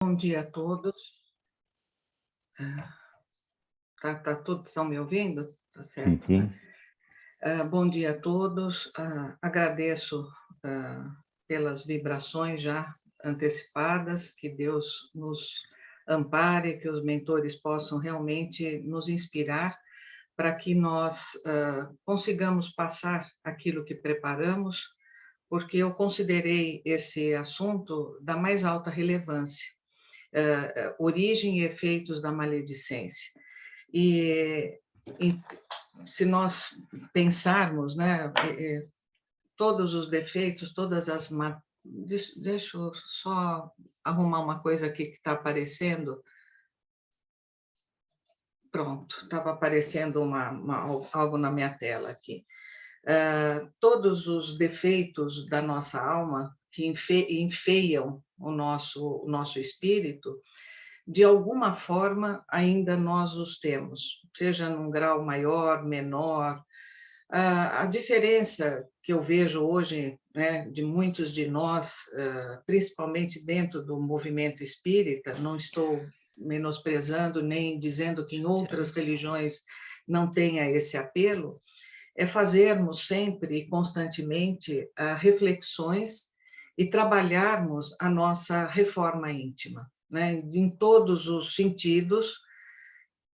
Bom dia a todos. Todos estão me ouvindo? Tá certo, Sim. né? Bom dia a todos. Agradeço pelas vibrações já antecipadas, que Deus nos ampare, que os mentores possam realmente nos inspirar para que nós consigamos passar aquilo que preparamos, porque eu considerei esse assunto da mais alta relevância. Origem e efeitos da maledicência. E se nós pensarmos, né, todos os defeitos, todas as... Deixa eu só arrumar uma coisa aqui que está aparecendo. Pronto, estava aparecendo algo na minha tela aqui. Todos os defeitos da nossa alma que enfeiam o nosso espírito, de alguma forma, ainda nós os temos, seja num grau maior, menor. A diferença que eu vejo hoje, né, de muitos de nós, principalmente dentro do movimento espírita, não estou menosprezando nem dizendo que em outras religiões não tenha esse apelo, é fazermos sempre e constantemente reflexões e trabalharmos a nossa reforma íntima, né, em todos os sentidos,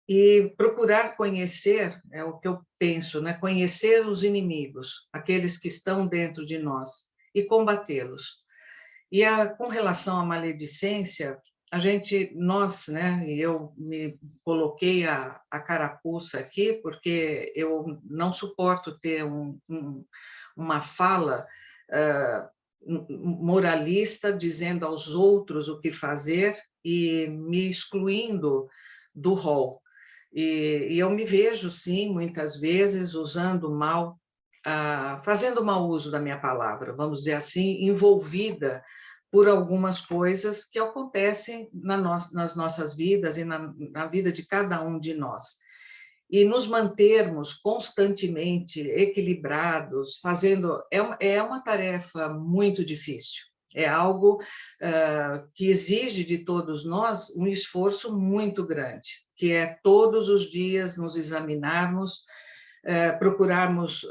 e procurar conhecer, é o que eu penso, né, conhecer os inimigos, aqueles que estão dentro de nós, e combatê-los. E com relação à maledicência, nós, né, e eu me coloquei a carapuça aqui, porque eu não suporto ter uma fala moralista, dizendo aos outros o que fazer e me excluindo do rol. E eu me vejo, sim, muitas vezes, usando mal, fazendo mau uso da minha palavra, vamos dizer assim, envolvida por algumas coisas que acontecem nas nossas vidas e na vida de cada um de nós. E nos mantermos constantemente equilibrados, é uma tarefa muito difícil. É algo que exige de todos nós um esforço muito grande, que é todos os dias nos examinarmos, procurarmos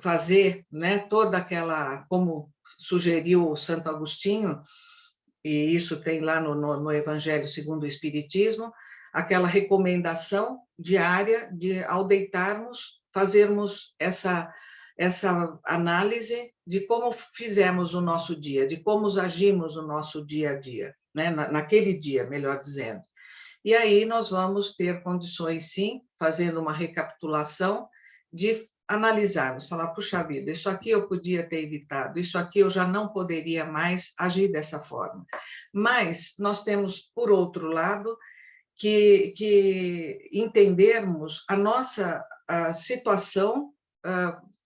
fazer, né, toda aquela, como sugeriu Santo Agostinho, e isso tem lá no Evangelho segundo o Espiritismo, aquela recomendação diária de, ao deitarmos, fazermos essa análise de como fizemos o nosso dia, de como agimos o nosso dia a dia, né? Naquele dia, melhor dizendo. E aí nós vamos ter condições, sim, fazendo uma recapitulação, de analisarmos, falar, puxa vida, isso aqui eu podia ter evitado, isso aqui eu já não poderia mais agir dessa forma. Mas nós temos, por outro lado, que entendermos a nossa situação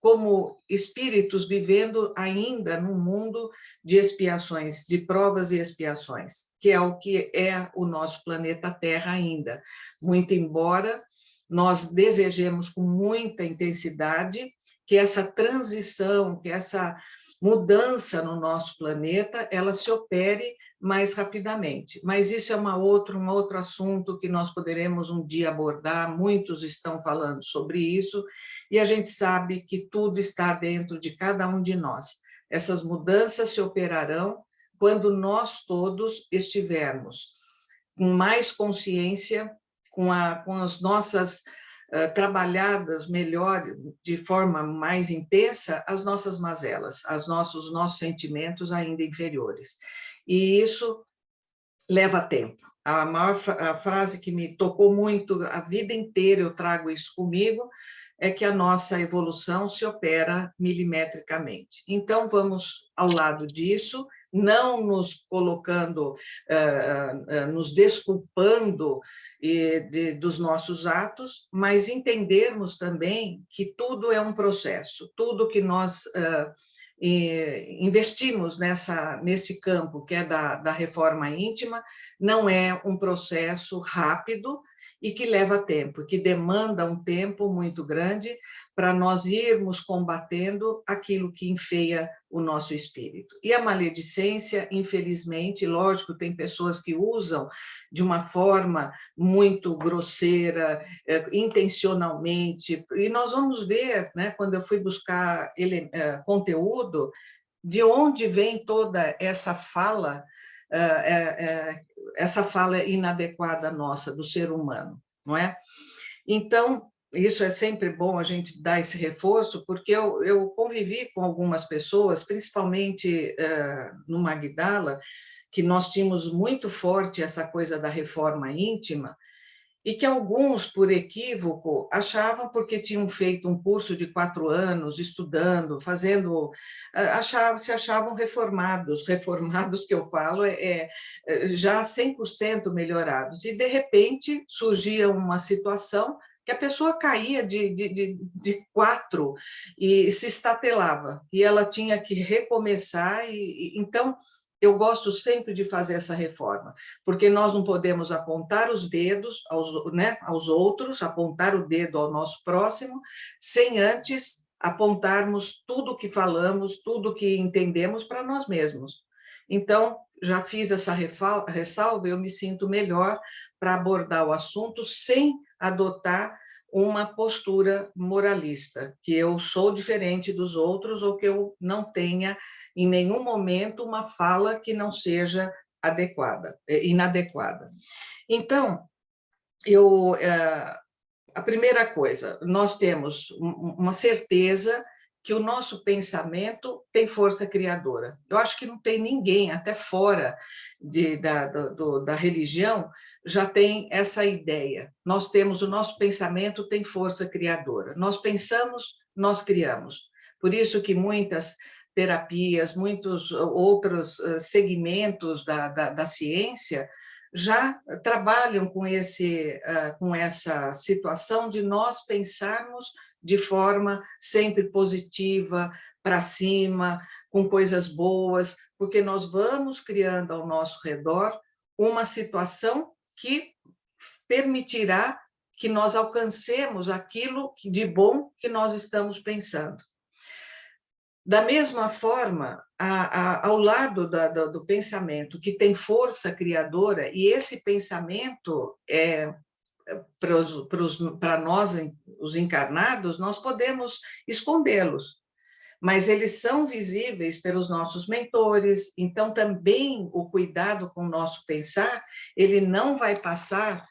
como espíritos vivendo ainda num mundo de expiações, de provas e expiações, que é o que é o nosso planeta Terra ainda. Muito embora nós desejemos com muita intensidade que essa transição, que essa mudança no nosso planeta, ela se opere mais rapidamente. Mas isso é um outro assunto que nós poderemos um dia abordar, muitos estão falando sobre isso, e a gente sabe que tudo está dentro de cada um de nós. Essas mudanças se operarão quando nós todos estivermos com mais consciência, com as nossas trabalhadas melhor, de forma mais intensa, as nossas mazelas, os nossos sentimentos ainda inferiores. E isso leva tempo. A frase que me tocou muito, a vida inteira eu trago isso comigo, é que a nossa evolução se opera milimetricamente. Então, vamos ao lado disso, não nos colocando, nos desculpando dos nossos atos, mas entendermos também que tudo é um processo, tudo que nós investimos nesse campo, que é da reforma íntima, não é um processo rápido e que leva tempo, que demanda um tempo muito grande para nós irmos combatendo aquilo que enfeia o nosso espírito. E a maledicência, infelizmente, lógico, tem pessoas que usam de uma forma muito grosseira, intencionalmente, e nós vamos ver, né, quando eu fui buscar conteúdo, de onde vem toda essa fala inadequada nossa, do ser humano, não é? Então, isso é sempre bom a gente dar esse reforço, porque eu convivi com algumas pessoas, principalmente no Magdala, que nós tínhamos muito forte essa coisa da reforma íntima, e que alguns, por equívoco, achavam, porque tinham feito um curso de 4 anos, estudando, fazendo, se achavam reformados, reformados que eu falo, já 100% melhorados, e de repente surgia uma situação que a pessoa caía de 4 e se estatelava, e ela tinha que recomeçar, então eu gosto sempre de fazer essa reforma, porque nós não podemos apontar os dedos aos outros, apontar o dedo ao nosso próximo, sem antes apontarmos tudo o que falamos, tudo o que entendemos para nós mesmos. Então, já fiz essa ressalva, eu me sinto melhor para abordar o assunto sem adotar uma postura moralista, que eu sou diferente dos outros ou que eu não tenha em nenhum momento uma fala que não seja inadequada. Então, a primeira coisa, nós temos uma certeza que o nosso pensamento tem força criadora. Eu acho que não tem ninguém, até fora da religião, já tem essa ideia. Nós temos, o nosso pensamento tem força criadora. Nós pensamos, nós criamos. Por isso que muitas terapias, muitos outros segmentos da ciência já trabalham com essa situação de nós pensarmos de forma sempre positiva, para cima, com coisas boas, porque nós vamos criando ao nosso redor uma situação que permitirá que nós alcancemos aquilo de bom que nós estamos pensando. Da mesma forma, ao lado do pensamento que tem força criadora, e esse pensamento para nós, os encarnados, nós podemos escondê-los, mas eles são visíveis pelos nossos mentores, então também o cuidado com o nosso pensar, ele não vai passar,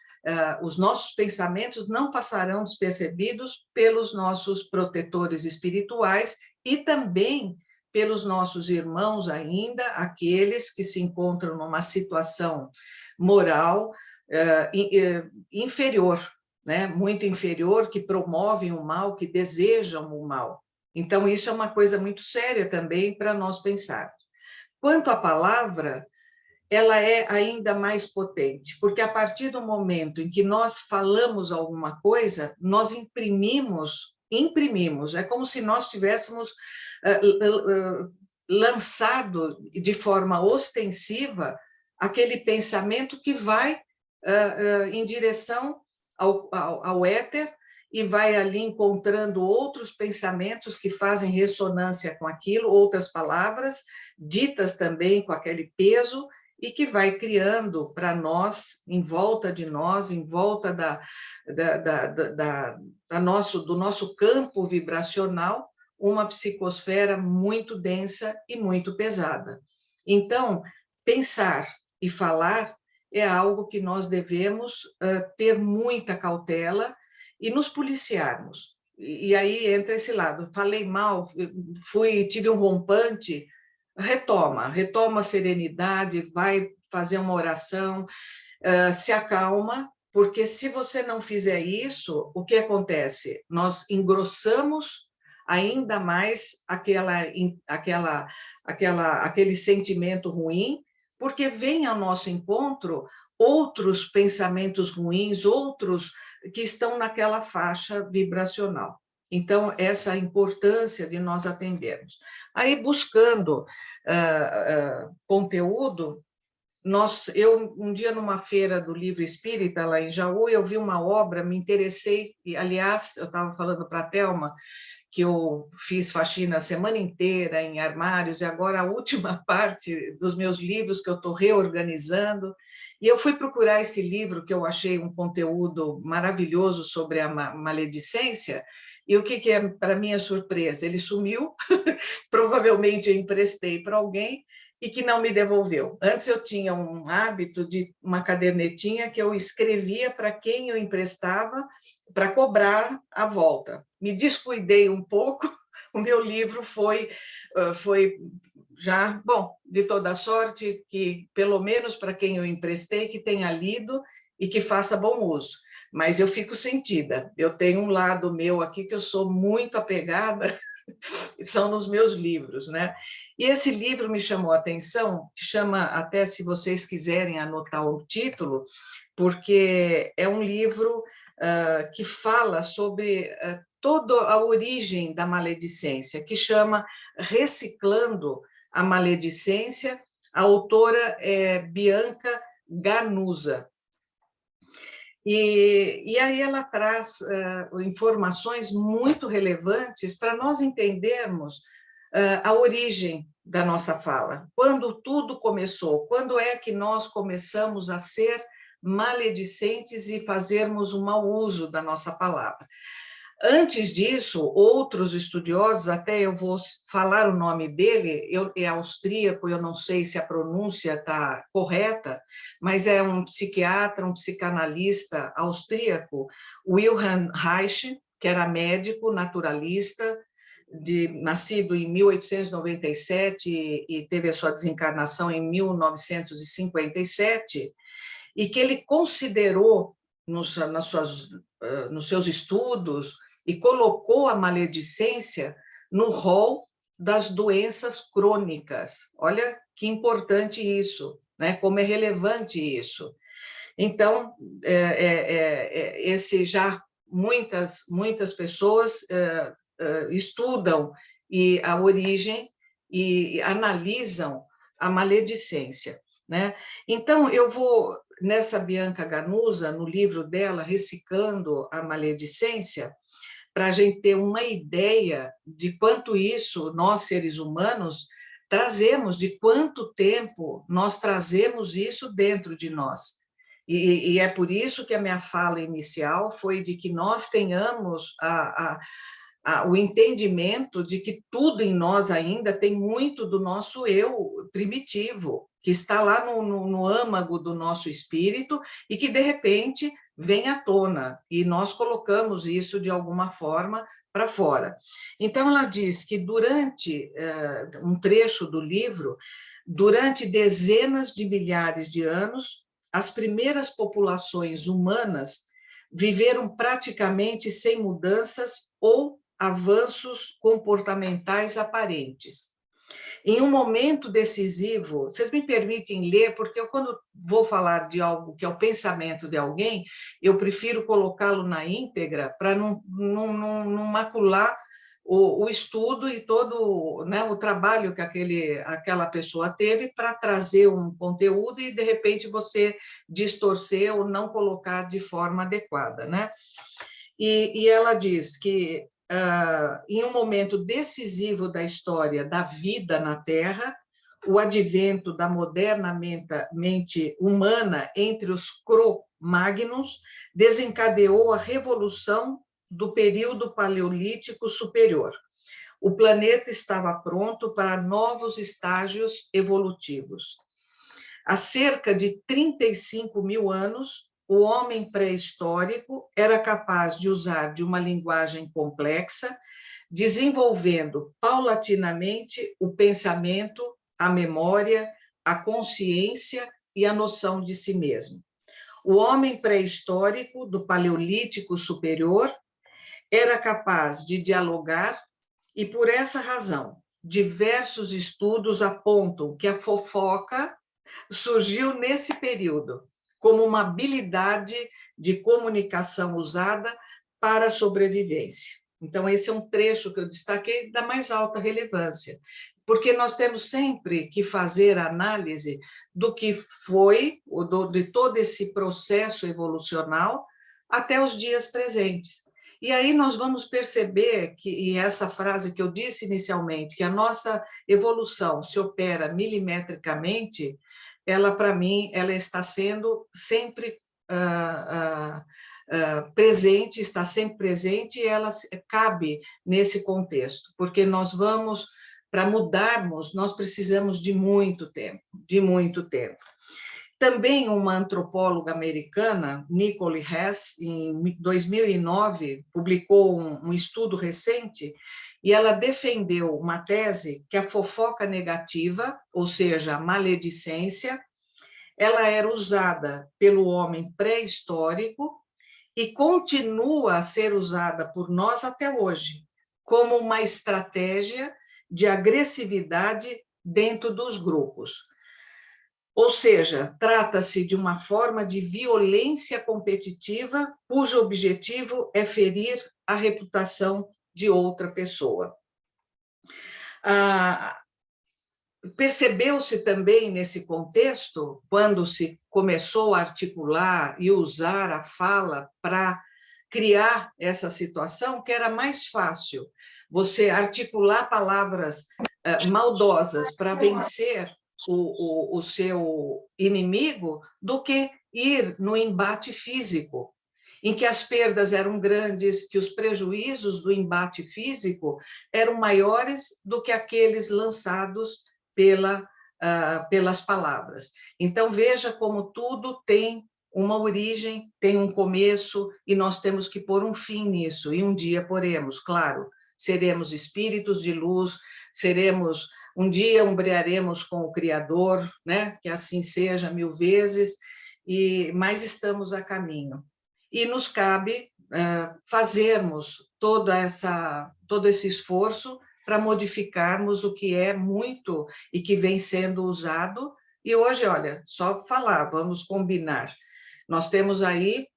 os nossos pensamentos não passarão despercebidos pelos nossos protetores espirituais e também pelos nossos irmãos ainda, aqueles que se encontram numa situação moral inferior, né? Muito inferior, que promovem o mal, que desejam o mal. Então, isso é uma coisa muito séria também para nós pensarmos. Quanto à palavra, ela é ainda mais potente, porque a partir do momento em que nós falamos alguma coisa, nós imprimimos, é como se nós tivéssemos lançado de forma ostensiva aquele pensamento que vai em direção ao éter, e vai ali encontrando outros pensamentos que fazem ressonância com aquilo, outras palavras, ditas também com aquele peso, e que vai criando para nós, em volta de nós, em volta do nosso campo vibracional, uma psicosfera muito densa e muito pesada. Então, pensar e falar é algo que nós devemos ter muita cautela e nos policiarmos. E aí entra esse lado, falei mal, tive um rompante, retoma a serenidade, vai fazer uma oração, se acalma, porque se você não fizer isso, o que acontece? Nós engrossamos ainda mais aquele sentimento ruim, porque vem ao nosso encontro outros pensamentos ruins, outros que estão naquela faixa vibracional. Então, essa é a importância de nós atendermos. Aí, buscando conteúdo, eu um dia numa feira do livro espírita lá em Jaú, eu vi uma obra, me interessei, e aliás, eu estava falando para a Thelma que eu fiz faxina a semana inteira em armários, e agora a última parte dos meus livros que eu estou reorganizando, e eu fui procurar esse livro que eu achei um conteúdo maravilhoso sobre a maledicência, e o que é, para minha surpresa? Ele sumiu, provavelmente eu emprestei para alguém, e que não me devolveu. Antes eu tinha um hábito de uma cadernetinha que eu escrevia para quem eu emprestava para cobrar a volta. Me descuidei um pouco, o meu livro foi já, bom, de toda sorte, que pelo menos para quem eu emprestei, que tenha lido e que faça bom uso. Mas eu fico sentida, eu tenho um lado meu aqui que eu sou muito apegada, são nos meus livros, né? E esse livro me chamou a atenção, chama, até se vocês quiserem anotar o título, porque é um livro que fala sobre toda a origem da maledicência, que chama Reciclando a Maledicência. A autora é Bianca Ganuza. E aí ela traz informações muito relevantes para nós entendermos a origem da nossa fala. Quando tudo começou? Quando é que nós começamos a ser maledicentes e fazermos um mau uso da nossa palavra? Antes disso, outros estudiosos, até eu vou falar o nome dele, é austríaco, eu não sei se a pronúncia está correta, mas é um psiquiatra, um psicanalista austríaco, Wilhelm Reich, que era médico, naturalista, nascido em 1897 e teve a sua desencarnação em 1957, e que ele considerou, nos seus estudos, e colocou a maledicência no rol das doenças crônicas. Olha que importante isso, né? Como é relevante isso. Então, esse já muitas pessoas estudam a origem e analisam a maledicência, né? Então, eu vou, nessa Bianca Ganuza, no livro dela, Reciclando a Maledicência, para a gente ter uma ideia de quanto isso, nós seres humanos, trazemos, de quanto tempo nós trazemos isso dentro de nós. E é por isso que a minha fala inicial foi de que nós tenhamos o entendimento de que tudo em nós ainda tem muito do nosso eu primitivo, que está lá no âmago do nosso espírito e que, de repente, vem à tona, e nós colocamos isso de alguma forma para fora. Então, ela diz que durante um trecho do livro, durante dezenas de milhares de anos, as primeiras populações humanas viveram praticamente sem mudanças ou avanços comportamentais aparentes. Em um momento decisivo, vocês me permitem ler, porque eu, quando vou falar de algo que é o pensamento de alguém, eu prefiro colocá-lo na íntegra para não macular o estudo e todo, né, o trabalho que aquela pessoa teve para trazer um conteúdo e, de repente, você distorcer ou não colocar de forma adequada, né? E ela diz que, em um momento decisivo da história da vida na Terra, o advento da moderna mente humana entre os Cro-Magnos desencadeou a revolução do período paleolítico superior. O planeta estava pronto para novos estágios evolutivos. Há cerca de 35 mil anos, o homem pré-histórico era capaz de usar de uma linguagem complexa, desenvolvendo paulatinamente o pensamento, a memória, a consciência e a noção de si mesmo. O homem pré-histórico do Paleolítico Superior era capaz de dialogar e, por essa razão, diversos estudos apontam que a fofoca surgiu nesse período como uma habilidade de comunicação usada para a sobrevivência. Então, esse é um trecho que eu destaquei da mais alta relevância. porque nós temos sempre que fazer análise do que foi, de todo esse processo evolucional até os dias presentes. E aí nós vamos perceber que, e essa frase que eu disse inicialmente, que a nossa evolução se opera milimetricamente, ela, para mim, ela está sendo sempre presente, está sempre presente, e ela cabe nesse contexto, porque nós vamos, para mudarmos, nós precisamos de muito tempo, de muito tempo. Também uma antropóloga americana, Nicole Hess, em 2009, publicou um estudo recente, e ela defendeu uma tese que a fofoca negativa, ou seja, a maledicência, ela era usada pelo homem pré-histórico e continua a ser usada por nós até hoje, como uma estratégia de agressividade dentro dos grupos. Ou seja, trata-se de uma forma de violência competitiva cujo objetivo é ferir a reputação de outra pessoa. Percebeu-se também nesse contexto, quando se começou a articular e usar a fala para criar essa situação, que era mais fácil você articular palavras maldosas para vencer o seu inimigo do que ir no embate físico, em que as perdas eram grandes, que os prejuízos do embate físico eram maiores do que aqueles lançados pelas palavras. Então, veja como tudo tem uma origem, tem um começo, e nós temos que pôr um fim nisso, e um dia poremos, claro, seremos espíritos de luz, um dia umbrearemos com o Criador, né? Que assim seja 1000 vezes, mas estamos a caminho. E nos cabe fazermos todo esse esforço para modificarmos o que é muito e que vem sendo usado. E hoje, olha, só falar, vamos combinar. Nós temos aí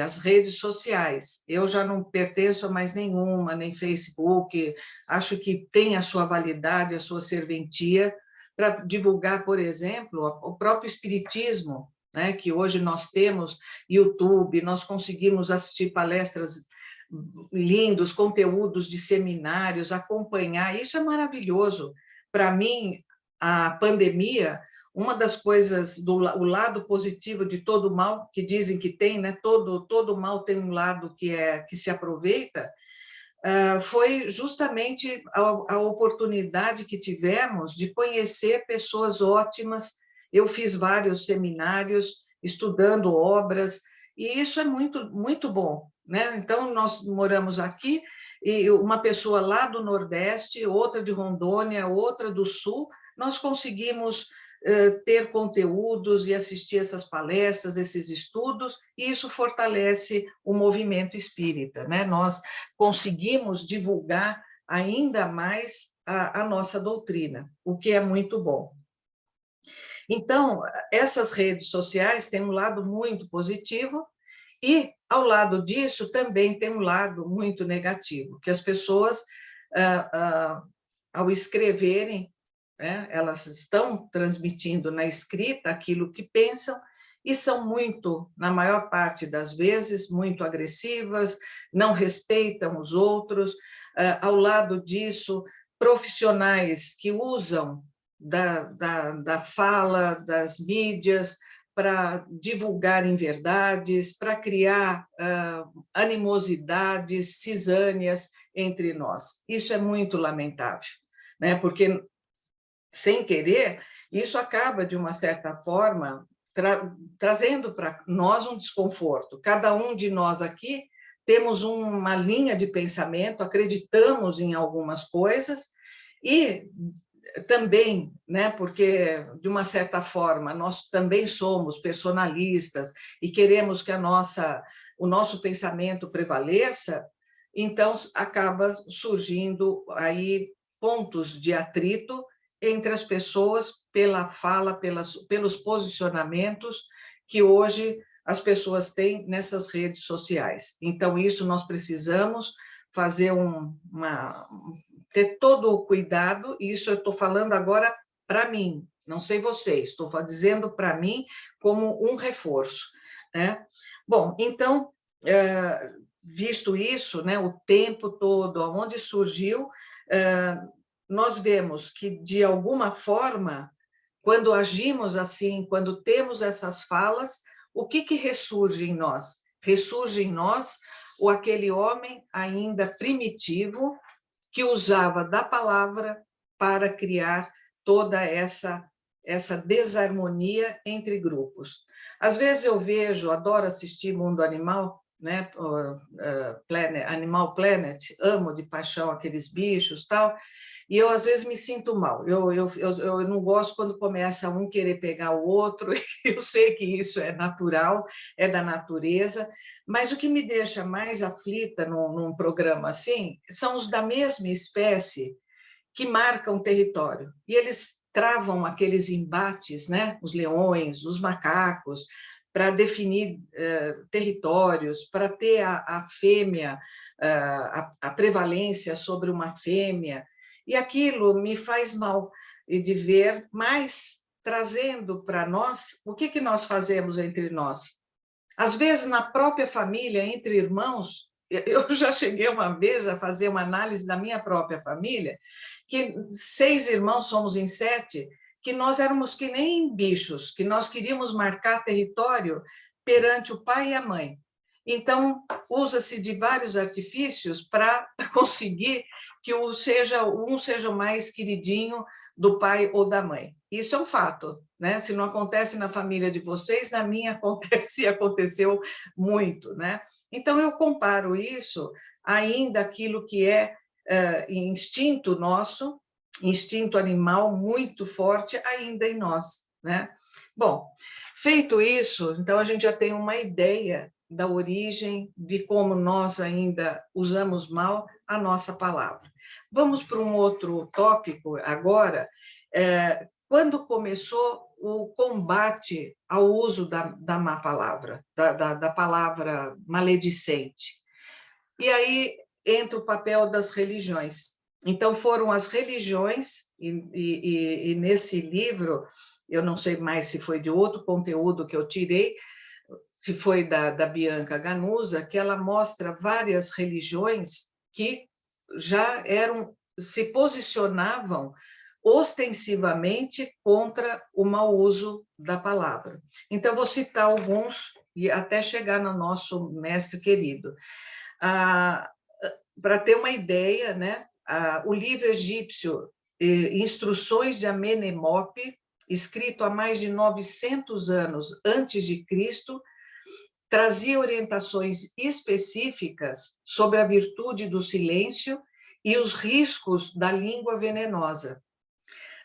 as redes sociais. Eu já não pertenço a mais nenhuma, nem Facebook, acho que tem a sua validade, a sua serventia, para divulgar, por exemplo, o próprio espiritismo, né, que hoje nós temos YouTube, nós conseguimos assistir palestras lindos, conteúdos de seminários, acompanhar, isso é maravilhoso. Para mim, a pandemia, uma das coisas, o lado positivo de todo mal, que dizem que tem, né? Todo mal tem um lado que se aproveita, foi justamente a oportunidade que tivemos de conhecer pessoas ótimas. Eu fiz vários seminários, estudando obras, e isso é muito, muito bom, né? Então, nós moramos aqui, e uma pessoa lá do Nordeste, outra de Rondônia, outra do Sul, nós conseguimos ter conteúdos e assistir essas palestras, esses estudos, e isso fortalece o movimento espírita, né? Nós conseguimos divulgar ainda mais a nossa doutrina, o que é muito bom. Então, essas redes sociais têm um lado muito positivo, e, ao lado disso, também tem um lado muito negativo, que as pessoas, ao escreverem, né, elas estão transmitindo na escrita aquilo que pensam, e são muito, na maior parte das vezes, muito agressivas, não respeitam os outros. Ao lado disso, profissionais que usam da fala, das mídias, para divulgar inverdades, para criar animosidades, cisâneas entre nós. Isso é muito lamentável, né? Porque, sem querer, isso acaba, de uma certa forma, trazendo para nós um desconforto. Cada um de nós aqui temos uma linha de pensamento, acreditamos em algumas coisas, e também, né, porque, de uma certa forma, nós também somos personalistas e queremos que o nosso pensamento prevaleça, então acaba surgindo aí pontos de atrito entre as pessoas pela fala, pelos posicionamentos que hoje as pessoas têm nessas redes sociais. Então, isso nós precisamos fazer ter todo o cuidado, e isso eu estou falando agora para mim, não sei vocês, estou dizendo para mim como um reforço, né? Bom, então, visto isso, né, o tempo todo, onde surgiu, nós vemos que, de alguma forma, quando agimos assim, quando temos essas falas, o que ressurge em nós? Ressurge em nós o aquele homem ainda primitivo que usava da palavra para criar toda essa desarmonia entre grupos. Às vezes eu vejo, adoro assistir Mundo Animal, né? Animal Planet, amo de paixão aqueles bichos, tal. E eu, às vezes, me sinto mal. Eu não gosto quando começa um querer pegar o outro. Eu sei que isso é natural, é da natureza, mas o que me deixa mais aflita num programa assim são os da mesma espécie que marcam território. E eles travam aqueles embates, né? Os leões, os macacos, para definir territórios, para ter a fêmea, a prevalência sobre uma fêmea. E aquilo me faz mal de ver, mas trazendo para nós, o que nós fazemos entre nós? Às vezes, na própria família, entre irmãos, eu já cheguei uma vez a fazer uma análise da minha própria família, que 6 irmãos, somos em 7, que nós éramos que nem bichos, que nós queríamos marcar território perante o pai e a mãe. Então, usa-se de vários artifícios para conseguir que um seja o mais queridinho do pai ou da mãe. Isso é um fato, né? Se não acontece na família de vocês, na minha acontece e aconteceu muito, né? Então, eu comparo isso ainda aquilo que é instinto nosso, instinto animal muito forte ainda em nós, né? Bom, feito isso, então a gente já tem uma ideia da origem, de como nós ainda usamos mal a nossa palavra. Vamos para um outro tópico agora. Quando começou o combate ao uso da má palavra, da palavra maledicente? E aí entra o papel das religiões. Então, foram as religiões, e nesse livro, eu não sei mais se foi de outro conteúdo que eu tirei, se foi da Bianca Ganusa, que ela mostra várias religiões que já se posicionavam ostensivamente contra o mau uso da palavra. Então, vou citar alguns, e até chegar no nosso mestre querido. Para ter uma ideia, né, o livro egípcio Instruções de Amenemope, escrito há mais de 900 anos antes de Cristo, trazia orientações específicas sobre a virtude do silêncio e os riscos da língua venenosa.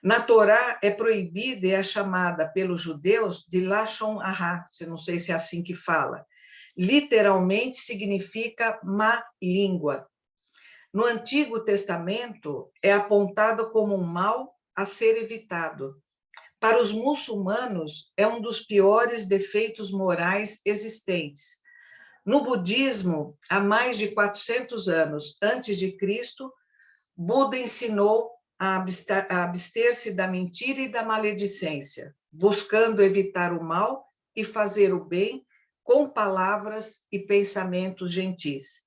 Na Torá é proibida e é chamada pelos judeus de Lashon Hara, não sei se é assim que fala. Literalmente significa má língua. No Antigo Testamento é apontado como um mal a ser evitado. Para os muçulmanos, é um dos piores defeitos morais existentes. No budismo, há mais de 400 anos antes de Cristo, Buda ensinou a abster-se da mentira e da maledicência, buscando evitar o mal e fazer o bem com palavras e pensamentos gentis.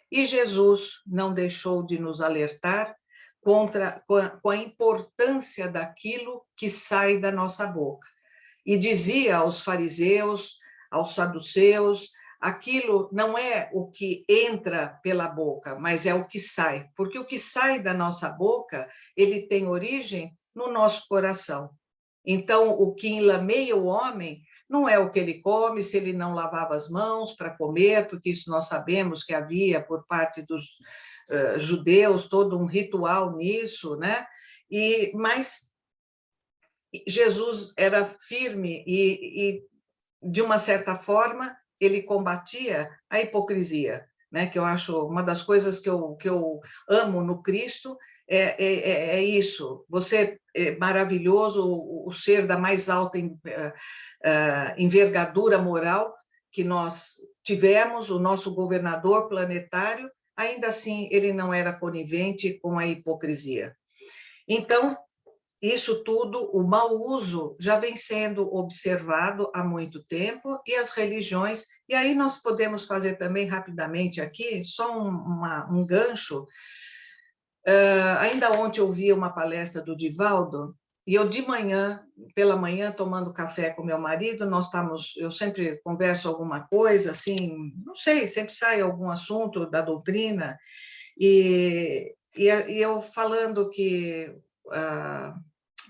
E Jesus não deixou de nos alertar com a importância daquilo que sai da nossa boca. E dizia aos fariseus, aos saduceus, aquilo não é o que entra pela boca, mas é o que sai, porque o que sai da nossa boca, ele tem origem no nosso coração. Então, o que enlameia o homem não é o que ele come, se ele não lavava as mãos para comer, porque isso nós sabemos que havia por parte dos judeus todo um ritual nisso, né? Mas Jesus era firme e, de uma certa forma, ele combatia a hipocrisia, né? Que eu acho uma das coisas que eu amo no Cristo, é isso. Você é maravilhoso, o ser da mais alta envergadura moral que nós tivemos, o nosso governador planetário, ainda assim ele não era conivente com a hipocrisia. Então, isso tudo, o mau uso, já vem sendo observado há muito tempo, e as religiões, e aí nós podemos fazer também rapidamente aqui, só um gancho. Ainda ontem eu vi uma palestra do Divaldo, e eu de manhã, pela manhã, tomando café com meu marido, eu sempre converso alguma coisa, assim, não sei, sempre sai algum assunto da doutrina, e eu falando que,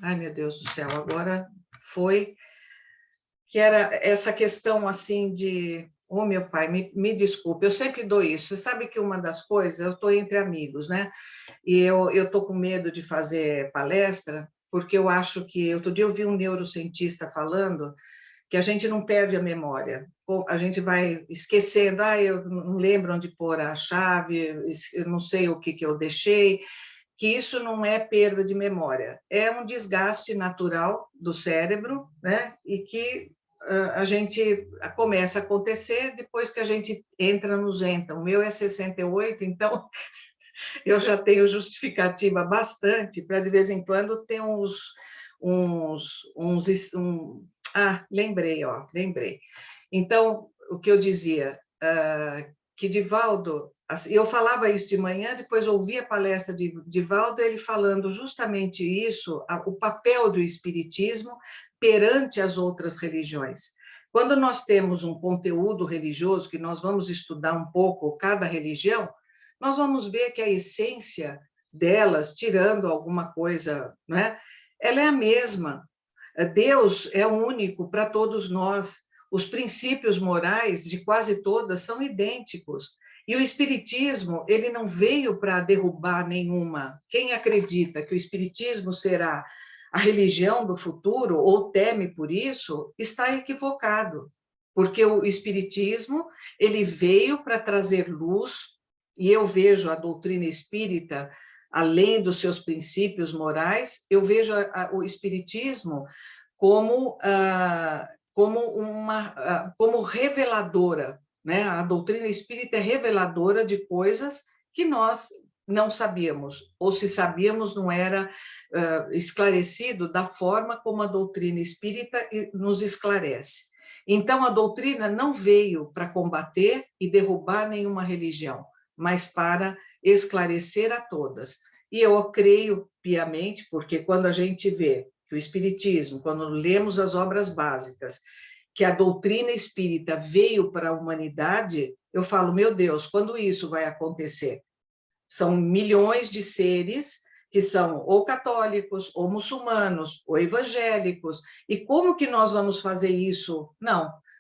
ai meu Deus do céu, agora foi, que era essa questão assim de, oh meu pai, me desculpe, eu sempre dou isso, você sabe que uma das coisas, eu estou entre amigos, né? E eu estou com medo de fazer palestra, porque eu acho que, outro dia eu vi um neurocientista falando que a gente não perde a memória, a gente vai esquecendo, eu não lembro onde pôr a chave, eu não sei o que eu deixei, que isso não é perda de memória, é um desgaste natural do cérebro, né? E que a gente começa a acontecer depois que a gente entra nos enta. O meu é 68, então eu já tenho justificativa bastante para, de vez em quando, ter lembrei. Então, o que eu dizia, que Divaldo, assim, eu falava isso de manhã, depois ouvi a palestra de Divaldo, ele falando justamente isso, o papel do espiritismo perante as outras religiões. Quando nós temos um conteúdo religioso, que nós vamos estudar um pouco cada religião, nós vamos ver que a essência delas, tirando alguma coisa, né, ela é a mesma. Deus é único para todos nós. Os princípios morais de quase todas são idênticos. E o Espiritismo, ele não veio para derrubar nenhuma. Quem acredita que o Espiritismo será a religião do futuro ou teme por isso, está equivocado. Porque o Espiritismo, ele veio para trazer luz, e eu vejo a doutrina espírita, além dos seus princípios morais, eu vejo o Espiritismo como, como reveladora, né? A doutrina espírita é reveladora de coisas que nós não sabíamos, ou se sabíamos não era esclarecido da forma como a doutrina espírita nos esclarece. Então, a doutrina não veio para combater e derrubar nenhuma religião, mas para esclarecer a todas. E eu creio piamente, porque quando a gente vê que o Espiritismo, quando lemos as obras básicas, que a doutrina espírita veio para a humanidade, eu falo, meu Deus, quando isso vai acontecer? São milhões de seres que são ou católicos, ou muçulmanos, ou evangélicos, e como que nós vamos fazer isso?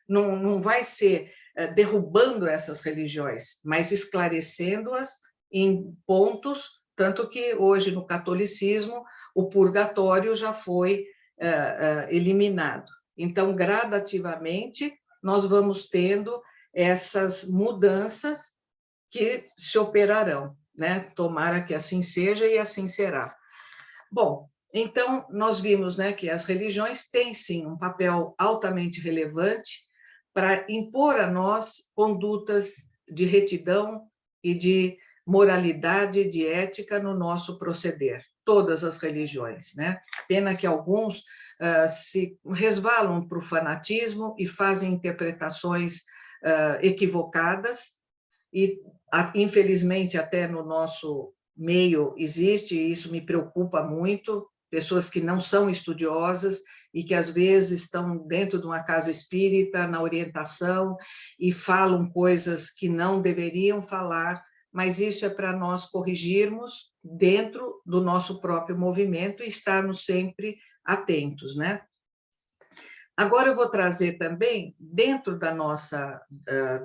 Não vai ser derrubando essas religiões, mas esclarecendo-as em pontos, tanto que hoje no catolicismo o purgatório já foi eliminado. Então, gradativamente, nós vamos tendo essas mudanças que se operarão, né? Tomara que assim seja e assim será. Bom, então nós vimos, né, que as religiões têm sim um papel altamente relevante para impor a nós condutas de retidão e de moralidade, de ética no nosso proceder. Todas as religiões, né? Pena que alguns se resvalam para o fanatismo e fazem interpretações equivocadas, e infelizmente até no nosso meio existe, e isso me preocupa muito, pessoas que não são estudiosas e que às vezes estão dentro de uma casa espírita, na orientação, e falam coisas que não deveriam falar, mas isso é para nós corrigirmos dentro do nosso próprio movimento e estarmos sempre atentos, né? Agora eu vou trazer também, dentro da nossa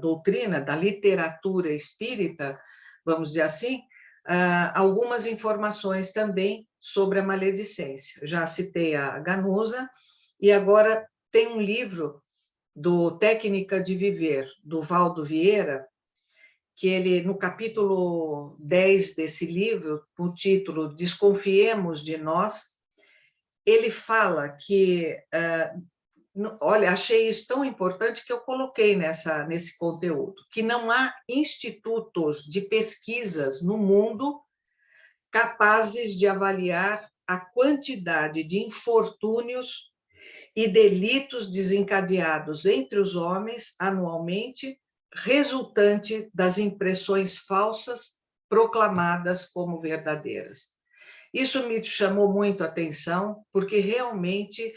doutrina, da literatura espírita, vamos dizer assim, algumas informações também sobre a maledicência. Já citei a Ganusa, e agora tem um livro do Técnica de Viver, do Valdo Vieira, que ele, no capítulo 10 desse livro, o título Desconfiemos de Nós, ele fala que olha, achei isso tão importante que eu coloquei nesse conteúdo, que não há institutos de pesquisas no mundo capazes de avaliar a quantidade de infortúnios e delitos desencadeados entre os homens anualmente, resultante das impressões falsas proclamadas como verdadeiras. Isso me chamou muito a atenção, porque realmente,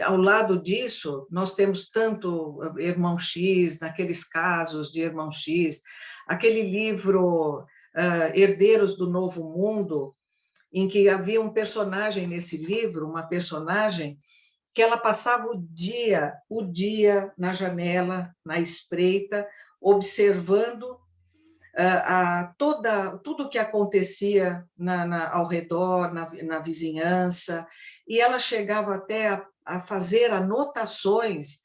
ao lado disso, nós temos tanto Irmão X, naqueles casos de Irmão X, aquele livro Herdeiros do Novo Mundo, em que havia um personagem nesse livro, uma personagem que ela passava o dia na janela, na espreita, observando tudo o que acontecia ao redor, na vizinhança, e ela chegava até a fazer anotações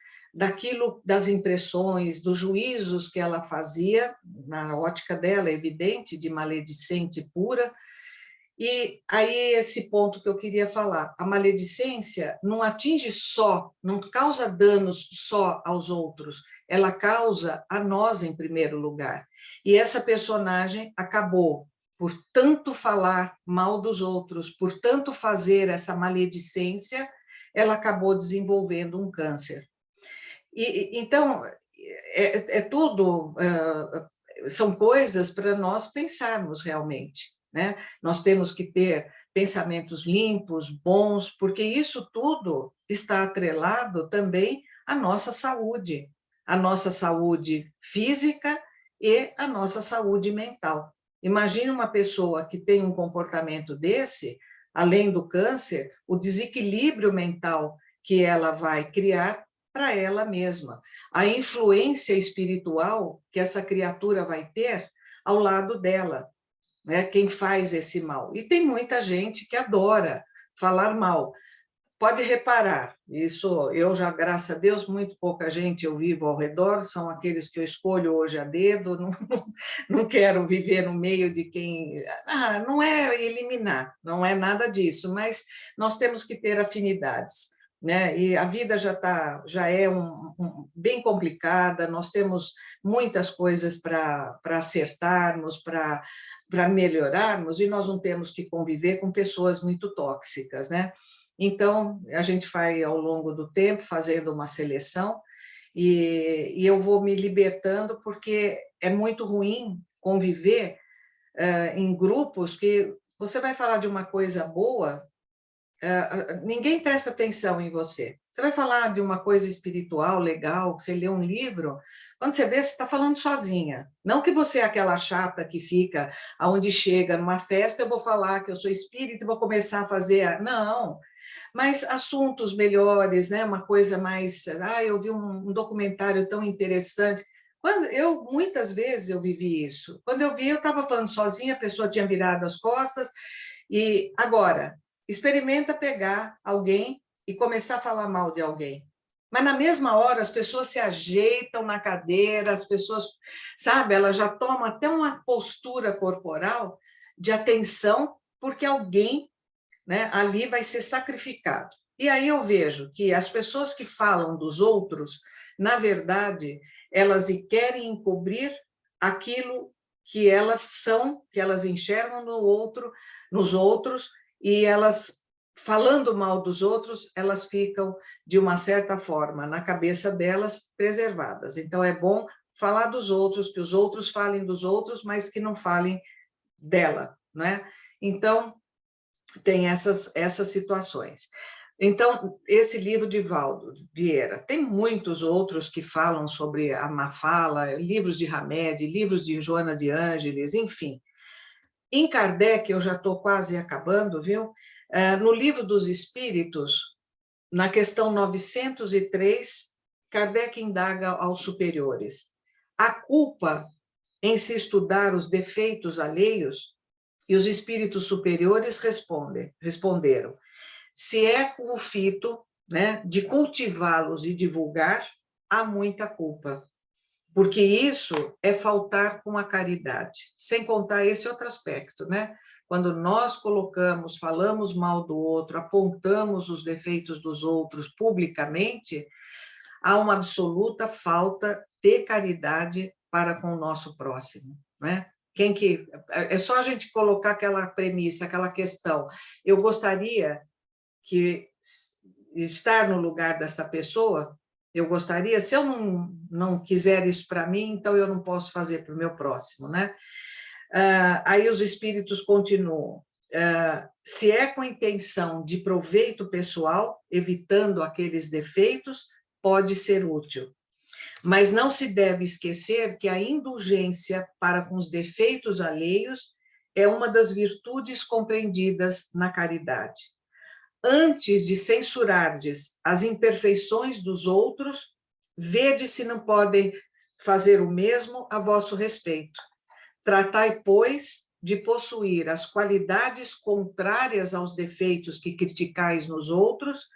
das impressões, dos juízos que ela fazia, na ótica dela, evidente, de maledicente pura. E aí esse ponto que eu queria falar, a maledicência não atinge só, não causa danos só aos outros, ela causa a nós em primeiro lugar. E essa personagem acabou, por tanto falar mal dos outros, por tanto fazer essa maledicência, ela acabou desenvolvendo um câncer. Então, tudo, são coisas para nós pensarmos realmente, né? Nós temos que ter pensamentos limpos, bons, porque isso tudo está atrelado também à nossa saúde física e à nossa saúde mental. Imagine uma pessoa que tem um comportamento desse, além do câncer, o desequilíbrio mental que ela vai criar para ela mesma, a influência espiritual que essa criatura vai ter ao lado dela, né? Quem faz esse mal. E tem muita gente que adora falar mal. Pode reparar, isso eu já, graças a Deus, muito pouca gente eu vivo ao redor, são aqueles que eu escolho hoje a dedo, não quero viver no meio de quem... não é eliminar, não é nada disso, mas nós temos que ter afinidades, né? E a vida já é bem complicada, nós temos muitas coisas para acertarmos, para melhorarmos, e nós não temos que conviver com pessoas muito tóxicas, né? Então, a gente vai, ao longo do tempo, fazendo uma seleção, e eu vou me libertando, porque é muito ruim conviver em grupos que você vai falar de uma coisa boa, ninguém presta atenção em você. Você vai falar de uma coisa espiritual, legal, você lê um livro, quando você vê, você está falando sozinha. Não que você é aquela chata que fica, aonde chega numa festa, eu vou falar que eu sou espírita e vou começar a fazer... Não, mas assuntos melhores, né? Uma coisa mais... eu vi um documentário tão interessante. Muitas vezes eu vivi isso. Quando eu vi, eu estava falando sozinha, a pessoa tinha virado as costas, e agora, experimenta pegar alguém e começar a falar mal de alguém. Mas na mesma hora as pessoas se ajeitam na cadeira, as pessoas, sabe, elas já tomam até uma postura corporal de atenção, porque alguém, né, ali vai ser sacrificado. E aí eu vejo que as pessoas que falam dos outros, na verdade, elas querem encobrir aquilo que elas são, que elas enxergam nos outros, e elas, falando mal dos outros, elas ficam, de uma certa forma, na cabeça delas, preservadas. Então, é bom falar dos outros, que os outros falem dos outros, mas que não falem dela, não é? Então, tem essas situações. Então, esse livro de Valdo Vieira, tem muitos outros que falam sobre a má fala, livros de Hamed, livros de Joana de Ângeles, enfim. Em Kardec, eu já estou quase acabando, viu? No Livro dos Espíritos, na questão 903, Kardec indaga aos superiores: a culpa em se estudar os defeitos alheios? E os espíritos superiores responderam: se é com o fito, né, de cultivá-los e divulgar, há muita culpa, porque isso é faltar com a caridade, sem contar esse outro aspecto, né? quando nós colocamos, falamos mal do outro, apontamos os defeitos dos outros publicamente, há uma absoluta falta de caridade para com o nosso próximo, né? É só a gente colocar aquela premissa, aquela questão. Eu gostaria que estar no lugar dessa pessoa, eu gostaria, se eu não quiser isso para mim, então eu não posso fazer para o meu próximo, né? Aí os espíritos continuam. Se é com intenção de proveito pessoal, evitando aqueles defeitos, pode ser útil. Mas não se deve esquecer que a indulgência para com os defeitos alheios é uma das virtudes compreendidas na caridade. Antes de censurardes as imperfeições dos outros, vede se não podem fazer o mesmo a vosso respeito. Tratai, pois, de possuir as qualidades contrárias aos defeitos que criticais nos outros,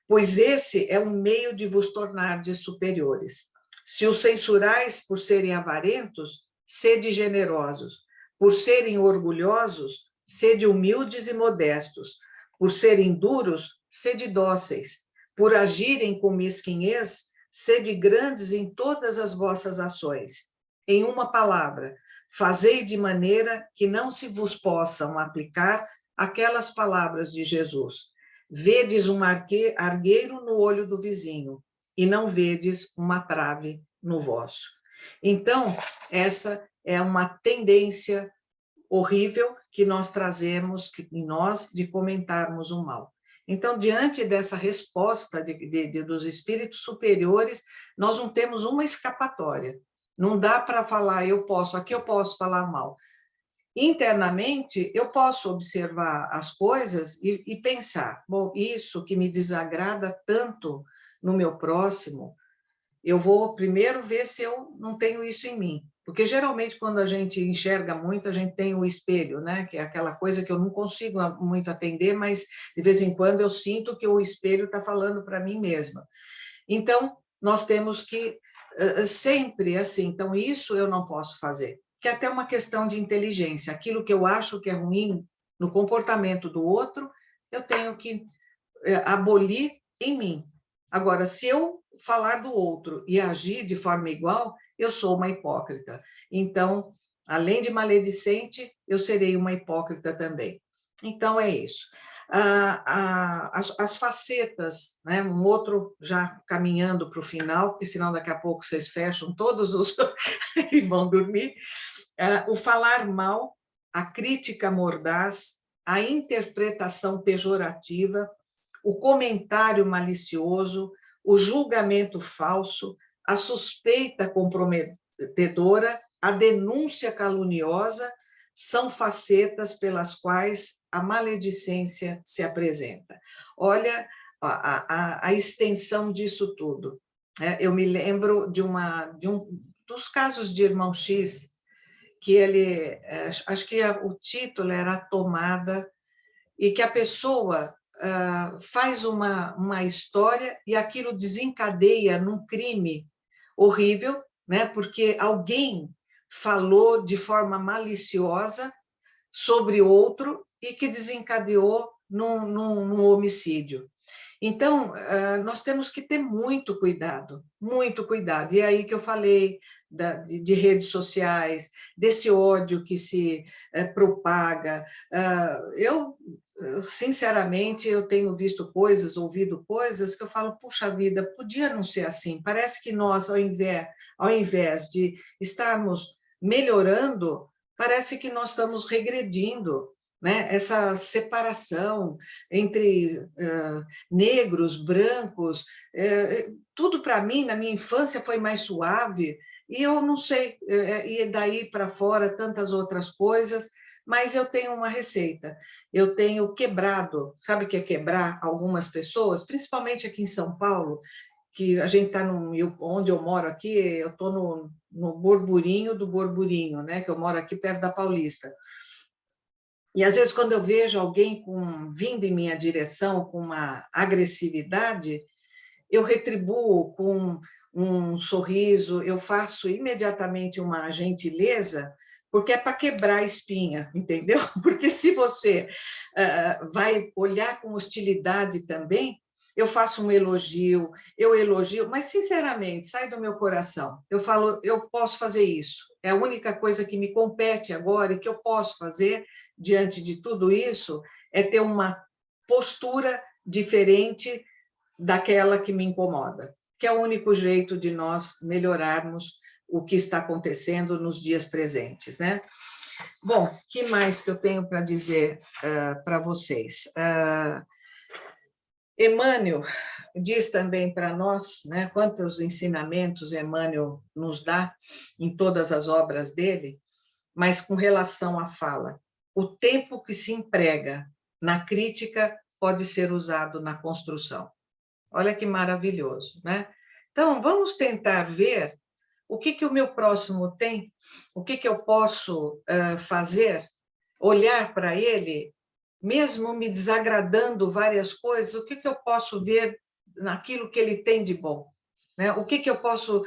pois esse é um meio de vos tornardes superiores. Se os censurais por serem avarentos, sede generosos. Por serem orgulhosos, sede humildes e modestos. Por serem duros, sede dóceis. Por agirem com mesquinhez, sede grandes em todas as vossas ações. Em uma palavra, fazei de maneira que não se vos possam aplicar aquelas palavras de Jesus. Vedes um argueiro no olho do vizinho, e não vedes uma trave no vosso. Então, essa é uma tendência horrível que nós trazemos em nós de comentarmos o mal. Então, diante dessa resposta dos espíritos superiores, nós não temos uma escapatória. Não dá para falar, aqui eu posso falar mal. Internamente, eu posso observar as coisas e pensar, bom, isso que me desagrada tanto no meu próximo, eu vou primeiro ver se eu não tenho isso em mim. Porque, geralmente, quando a gente enxerga muito, a gente tem o espelho, né? Que é aquela coisa que eu não consigo muito atender, mas, de vez em quando, eu sinto que o espelho está falando para mim mesma. Então, nós temos que sempre, assim, então, isso eu não posso fazer. Que é até uma questão de inteligência. Aquilo que eu acho que é ruim no comportamento do outro, eu tenho que abolir em mim. Agora, se eu falar do outro e agir de forma igual, eu sou uma hipócrita. Então, além de maledicente, eu serei uma hipócrita também. Então, é isso. As facetas, né? Um outro já caminhando para o final, porque senão daqui a pouco vocês fecham todos os e vão dormir. O falar mal, a crítica mordaz, a interpretação pejorativa, o comentário malicioso, o julgamento falso, a suspeita comprometedora, a denúncia caluniosa, são facetas pelas quais a maledicência se apresenta. Olha a extensão disso tudo. Eu me lembro dos casos de Irmão X, que ele, acho que o título era A Tomada, e que a pessoa faz uma história e aquilo desencadeia num crime horrível, né? Porque alguém falou de forma maliciosa sobre outro e que desencadeou num homicídio. Então, nós temos que ter muito cuidado, muito cuidado. E é aí que eu falei de redes sociais, desse ódio que se propaga. Sinceramente, eu tenho visto coisas, ouvido coisas que eu falo, puxa vida, podia não ser assim. Parece que nós, ao invés de estarmos melhorando, parece que nós estamos regredindo, né? Essa separação entre negros, brancos, tudo para mim, na minha infância, foi mais suave, e eu não sei, e daí para fora tantas outras coisas, mas eu tenho uma receita, eu tenho quebrado, sabe o que é quebrar algumas pessoas, principalmente aqui em São Paulo, que a gente está onde eu moro aqui, eu estou no Borburinho do Borburinho, né, que eu moro aqui perto da Paulista. E, às vezes, quando eu vejo alguém vindo em minha direção com uma agressividade, eu retribuo com um sorriso, eu faço imediatamente uma gentileza, porque é para quebrar a espinha, entendeu? Porque se você vai olhar com hostilidade também, eu faço um elogio, eu elogio, mas sinceramente, sai do meu coração. Eu falo, eu posso fazer isso. É a única coisa que me compete agora e que eu posso fazer diante de tudo isso é ter uma postura diferente daquela que me incomoda, que é o único jeito de nós melhorarmos o que está acontecendo nos dias presentes, né? Bom, que mais que eu tenho para dizer para vocês? Emmanuel diz também para nós, né, quantos ensinamentos Emmanuel nos dá em todas as obras dele, mas com relação à fala. O tempo que se emprega na crítica pode ser usado na construção. Olha que maravilhoso, né? Então, vamos tentar ver o que o meu próximo tem, o que eu posso fazer, olhar para ele, mesmo me desagradando várias coisas, o que eu posso ver naquilo que ele tem de bom, né? O que eu posso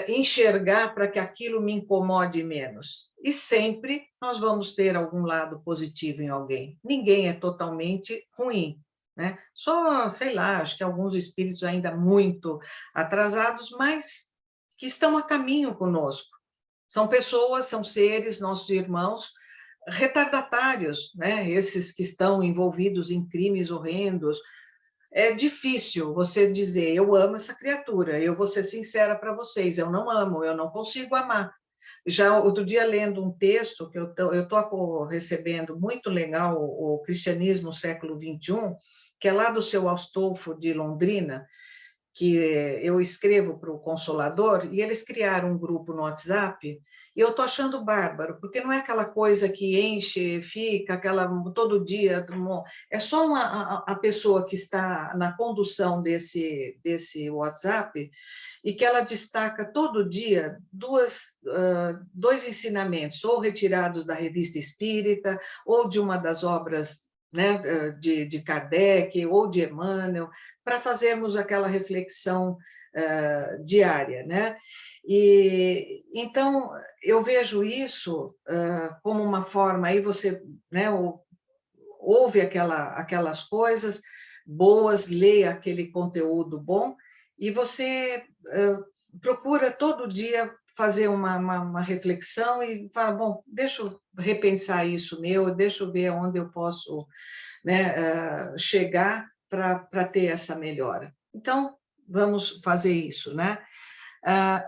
enxergar para que aquilo me incomode menos. E sempre nós vamos ter algum lado positivo em alguém. Ninguém é totalmente ruim, né? Só, sei lá, acho que alguns espíritos ainda muito atrasados, mas que estão a caminho conosco. São pessoas, são seres, nossos irmãos, retardatários, né? Esses que estão envolvidos em crimes horrendos. É difícil você dizer, eu amo essa criatura, eu vou ser sincera para vocês, eu não amo, eu não consigo amar. Já outro dia, lendo um texto que eu estou recebendo, muito legal, o Cristianismo Século XXI, que é lá do seu Astolfo de Londrina, que eu escrevo para o Consolador, e eles criaram um grupo no WhatsApp, e eu estou achando bárbaro, porque não é aquela coisa que enche, fica, aquela todo dia, é só a pessoa que está na condução desse WhatsApp, e que ela destaca todo dia dois ensinamentos, ou retirados da Revista Espírita, ou de uma das obras, né, de Kardec, ou de Emmanuel, para fazermos aquela reflexão diária, né? E então eu vejo isso como uma forma, aí você, né, ouve aquelas coisas boas, lê aquele conteúdo bom e você procura todo dia fazer uma reflexão e fala, bom, deixa eu repensar isso meu, deixa eu ver onde eu posso, né, chegar para ter essa melhora. Então, vamos fazer isso, né?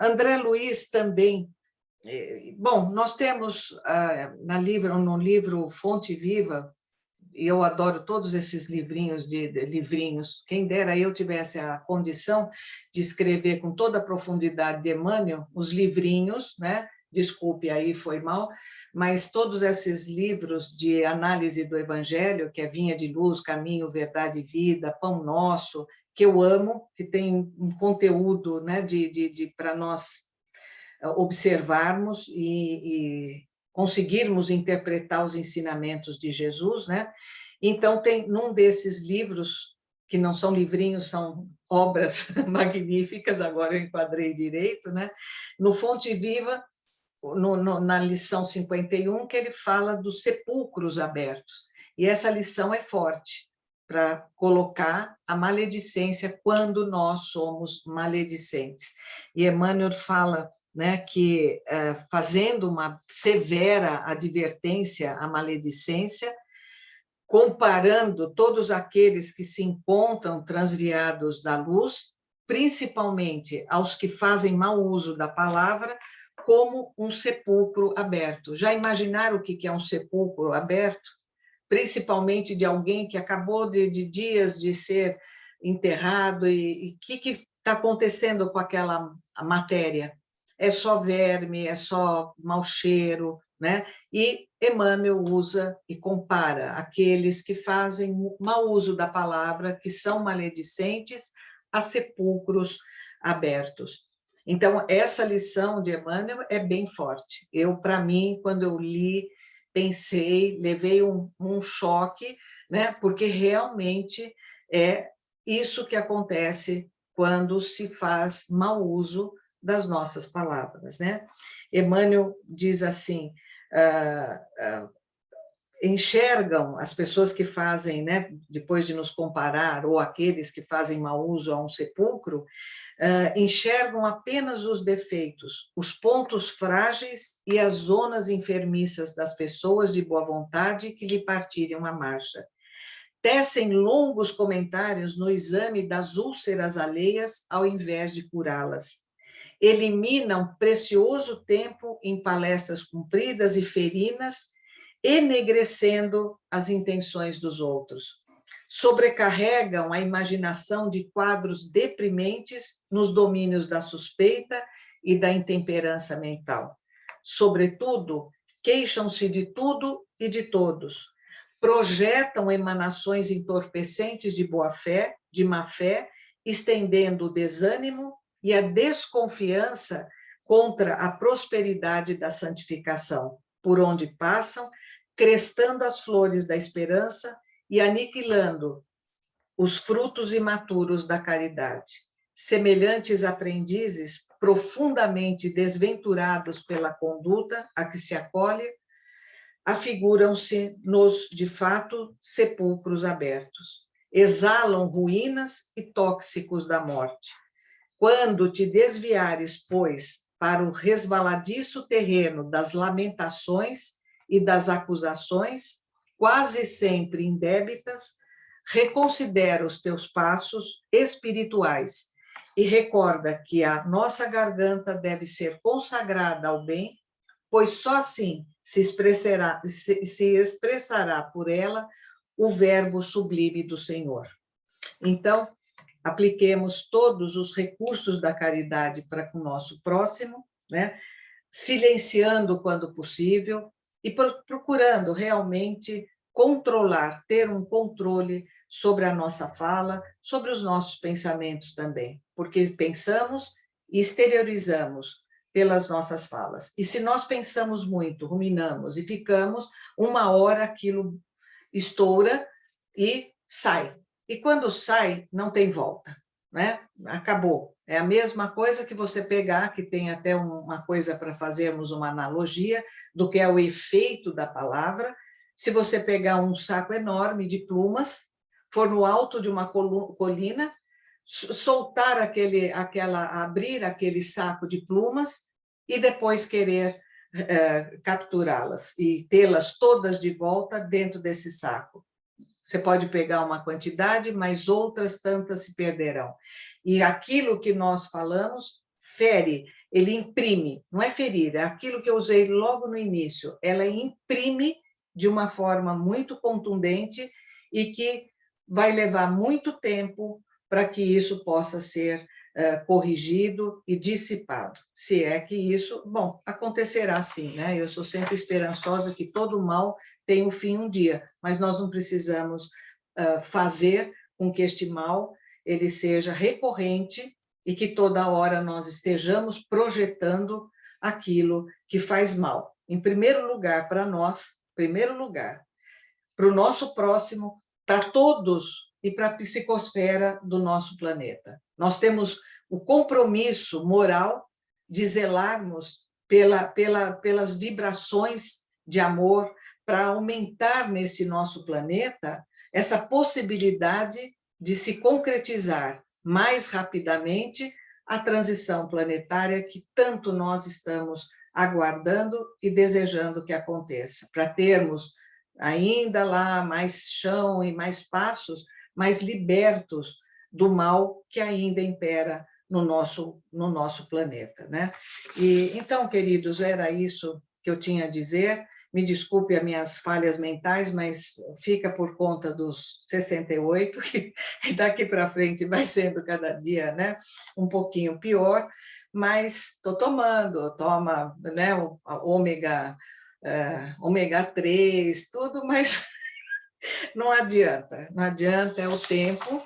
André Luiz também. Bom, nós temos no livro Fonte Viva, e eu adoro todos esses livrinhos de livrinhos. Quem dera eu tivesse a condição de escrever com toda a profundidade de Emmanuel os livrinhos, né? Desculpe, aí foi mal, mas todos esses livros de análise do Evangelho, que é Vinha de Luz, Caminho, Verdade e Vida, Pão Nosso, que eu amo, que tem um conteúdo, né, para nós observarmos e conseguirmos interpretar os ensinamentos de Jesus, né? Então, tem num desses livros, que não são livrinhos, são obras magníficas, agora eu enquadrei direito, né? No Fonte Viva, na lição 51, que ele fala dos sepulcros abertos. E essa lição é forte, para colocar a maledicência quando nós somos maledicentes. E Emmanuel fala, né, que fazendo uma severa advertência à maledicência, comparando todos aqueles que se encontram transviados da luz, principalmente aos que fazem mau uso da palavra, como um sepulcro aberto. Já imaginaram o que é um sepulcro aberto? Principalmente de alguém que acabou de dias de ser enterrado, e o que está acontecendo com aquela matéria? É só verme, é só mau cheiro, né? E Emmanuel usa e compara aqueles que fazem mau uso da palavra, que são maledicentes, a sepulcros abertos. Então, essa lição de Emmanuel é bem forte. Para mim, quando eu li, pensei, levei um choque, né? Porque realmente é isso que acontece quando se faz mau uso das nossas palavras, né? Emmanuel diz assim, enxergam, as pessoas que fazem, né, depois de nos comparar, ou aqueles que fazem mau uso a um sepulcro, enxergam apenas os defeitos, os pontos frágeis e as zonas enfermiças das pessoas de boa vontade que lhe partilham a marcha. Tecem longos comentários no exame das úlceras alheias ao invés de curá-las. Eliminam precioso tempo em palestras compridas e ferinas, enegrecendo as intenções dos outros. Sobrecarregam a imaginação de quadros deprimentes nos domínios da suspeita e da intemperança mental. Sobretudo, queixam-se de tudo e de todos. Projetam emanações entorpecentes de boa-fé, de má-fé, estendendo o desânimo e a desconfiança contra a prosperidade da santificação, por onde passam, crestando as flores da esperança e aniquilando os frutos imaturos da caridade. Semelhantes aprendizes, profundamente desventurados pela conduta a que se acolhe, afiguram-se nos, de fato, sepulcros abertos. Exalam ruínas e tóxicos da morte. Quando te desviares, pois, para o resvaladiço terreno das lamentações e das acusações, quase sempre indébitas, reconsidera os teus passos espirituais e recorda que a nossa garganta deve ser consagrada ao bem, pois só assim se expressará por ela o verbo sublime do Senhor. Então, apliquemos todos os recursos da caridade para com o nosso próximo, né? Silenciando quando possível e procurando realmente controlar, ter um controle sobre a nossa fala, sobre os nossos pensamentos também, porque pensamos e exteriorizamos pelas nossas falas. E se nós pensamos muito, ruminamos e ficamos, uma hora aquilo estoura e sai. E quando sai, não tem volta, né? Acabou. É a mesma coisa que você pegar, que tem até uma coisa para fazermos uma analogia do que é o efeito da palavra. Se você pegar um saco enorme de plumas, for no alto de uma colina, soltar abrir aquele saco de plumas e depois querer capturá-las e tê-las todas de volta dentro desse saco. Você pode pegar uma quantidade, mas outras tantas se perderão. E aquilo que nós falamos fere, ele imprime, não é ferir, é aquilo que eu usei logo no início, ela imprime de uma forma muito contundente e que vai levar muito tempo para que isso possa ser corrigido e dissipado. Se é que isso, bom, acontecerá sim, né? Eu sou sempre esperançosa que todo mal tem um fim um dia, mas nós não precisamos fazer com que este mal ele seja recorrente e que toda hora nós estejamos projetando aquilo que faz mal. Em primeiro lugar, para nós, primeiro lugar, para o nosso próximo, para todos e para a psicosfera do nosso planeta. Nós temos o compromisso moral de zelarmos pelas vibrações de amor, para aumentar nesse nosso planeta essa possibilidade de se concretizar mais rapidamente a transição planetária que tanto nós estamos aguardando e desejando que aconteça, para termos ainda lá mais chão e mais passos, mais libertos do mal que ainda impera no nosso planeta, né? E então, queridos, era isso que eu tinha a dizer. Me desculpe as minhas falhas mentais, mas fica por conta dos 68, que daqui para frente vai sendo cada dia, né, um pouquinho pior, mas estou tomando, né, o ômega 3, tudo, mas não adianta, é o tempo,